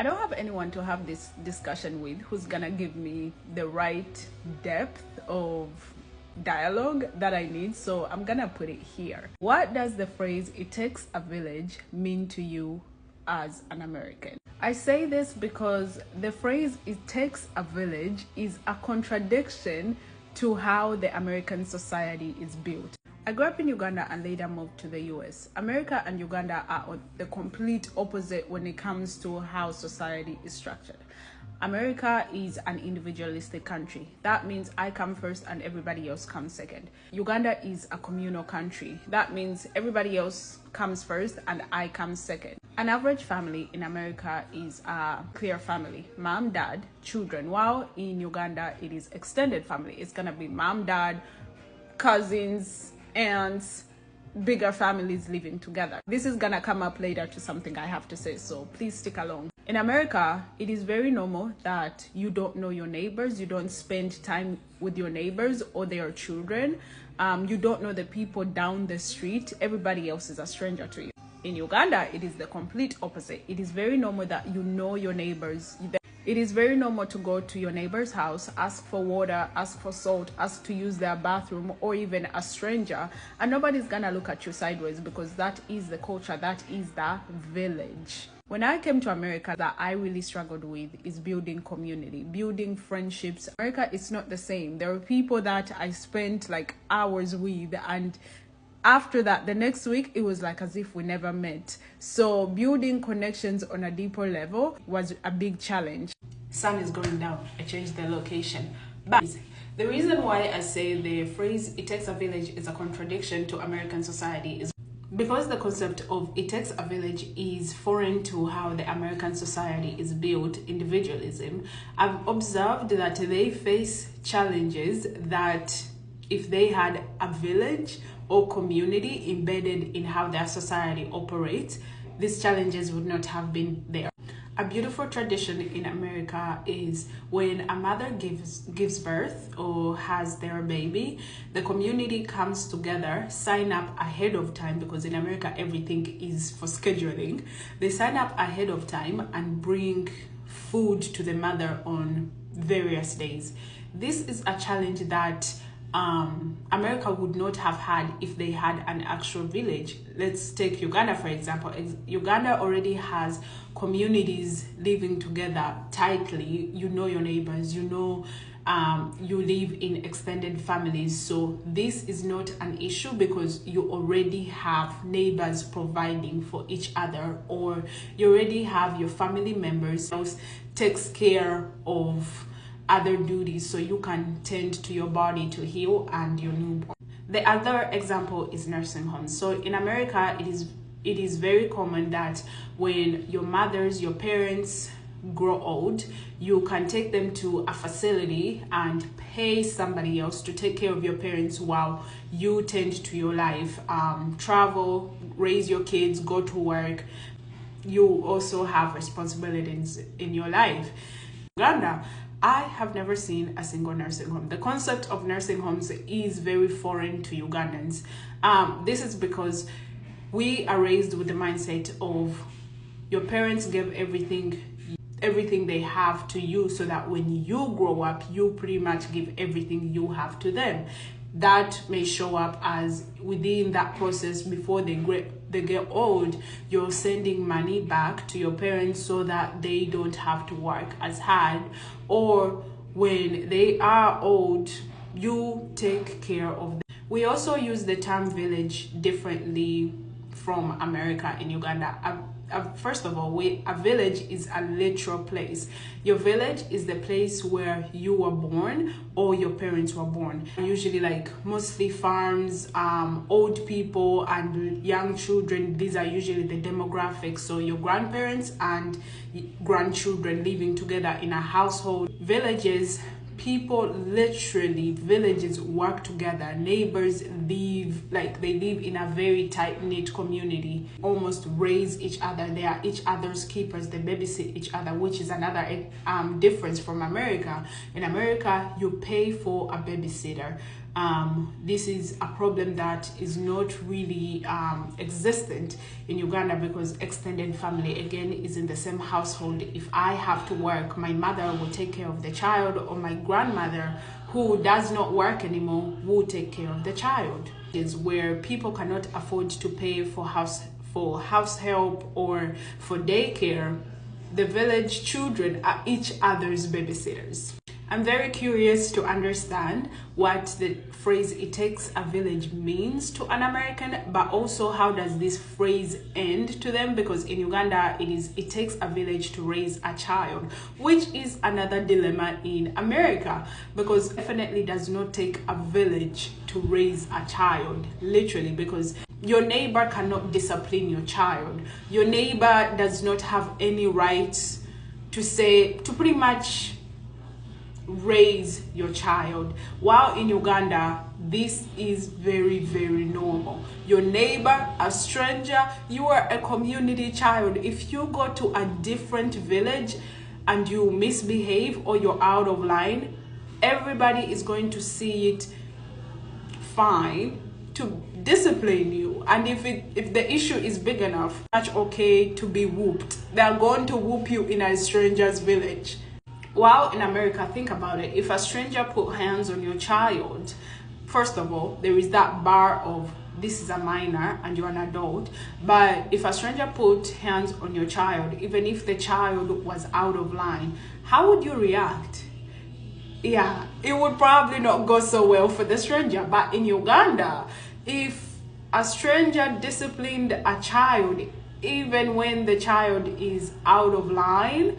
I don't have anyone to have this discussion with who's gonna give me the right depth of dialogue that I need, so I'm gonna put it here. What does the phrase "it takes a village" mean to you as an American? I say this because the phrase "it takes a village" is a contradiction to how the American society is built. I grew up in Uganda and later moved to the US. America and Uganda are the complete opposite when it comes to how society is structured. America is an individualistic country. That means I come first and everybody else comes second. Uganda is a communal country. That means everybody else comes first and I come second. An average family in America is a clear family: mom, dad, children. While in Uganda, it is extended family. It's gonna be mom, dad, cousins, aunts, bigger families living together. This is gonna come up later to something I have to say, so please stick along. In America, it is very normal that you don't know your neighbors, you don't spend time with your neighbors or their children, you don't know the people down the street, everybody else is a stranger to you. In Uganda, it is the complete opposite. It is very normal that you know your neighbors. It is very normal to go to your neighbor's house, ask for water, ask for salt, ask to use their bathroom, or even a stranger, and nobody's gonna look at you sideways because that is the culture, that is the village. When I came to America, that I really struggled with is building community, building friendships. America is not the same. There are people that I spent like hours with, and after that, the next week, it was like as if we never met. So building connections on a deeper level was a big challenge. Sun is going down. I changed the location. But the reason why I say the phrase "it takes a village" is a contradiction to American society is because the concept of "it takes a village" is foreign to how the American society is built, individualism. I've observed that they face challenges that if they had a village or community embedded in how their society operates, these challenges would not have been there. A beautiful tradition in America is when a mother gives birth or has their baby, the community comes together, sign up ahead of time, because in America everything is for scheduling. They sign up ahead of time and bring food to the mother on various days. This is a challenge that America would not have had if they had an actual village. Let's take Uganda, for example. Uganda already has communities living together tightly. You know your neighbors, you know, you live in extended families. So this is not an issue because you already have neighbors providing for each other, or you already have your family members who takes care of other duties so you can tend to your body to heal and your newborn. The other example is nursing homes. So in America, it is very common that when your parents grow old, you can take them to a facility and pay somebody else to take care of your parents while you tend to your life, travel, raise your kids, go to work. You also have responsibilities in your life. Uganda, I have never seen a single nursing home. The concept of nursing homes is very foreign to Ugandans. This is because we are raised with the mindset of your parents give everything they have to you, so that when you grow up, you pretty much give everything you have to them. That may show up as within that process before they get old, you're sending money back to your parents so that they don't have to work as hard, or when they are old, you take care of them. We also use the term village differently from America in Uganda. First of all, a village is a literal place. Your village is the place where you were born or your parents were born. Usually like mostly farms, old people and young children. These are usually the demographics. So your grandparents and grandchildren living together in a household. Villages, villages work together. Neighbors they live in a very tight-knit community, almost raise each other. They are each other's keepers. They babysit each other, which is another difference from America. In America, you pay for a babysitter. This is a problem that is not really existent in Uganda, because extended family again is in the same household. If I have to work, my mother will take care of the child, or my grandmother, who does not work anymore, will take care of the child. Is where people cannot afford to pay for house help or for daycare. The village children are each other's babysitters. I'm very curious to understand what the phrase "it takes a village" means to an American, but also how does this phrase end to them, because in Uganda it takes a village to raise a child, which is another dilemma in America, because definitely does not take a village to raise a child, literally, because your neighbor cannot discipline your child. Your neighbor does not have any rights to pretty much raise your child. While in Uganda, this is very, very normal. Your neighbor, a stranger, you are a community child. If you go to a different village and you misbehave or you're out of line, everybody is going to see it fine to discipline you. And if the issue is big enough, it's okay to be whooped. They're going to whoop you in a stranger's village. While in America, think about it. If a stranger put hands on your child, first of all, there is that bar of this is a minor and you're an adult. But if a stranger put hands on your child, even if the child was out of line, how would you react? Yeah, it would probably not go so well for the stranger. But in Uganda, if a stranger disciplined a child, even when the child is out of line,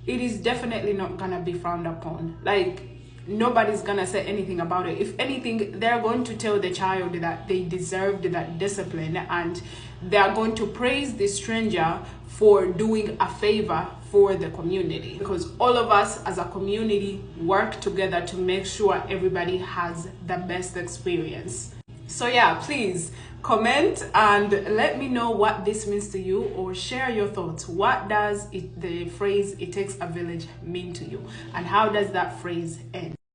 it is definitely not gonna be frowned upon. Like, nobody's gonna say anything about it. If anything, they're going to tell the child that they deserved that discipline, and they're going to praise the stranger for doing a favor for the community, because all of us as a community work together to make sure everybody has the best experience. So yeah, please comment and let me know what this means to you, or share your thoughts. What does the phrase "it takes a village" mean to you, and how does that phrase end?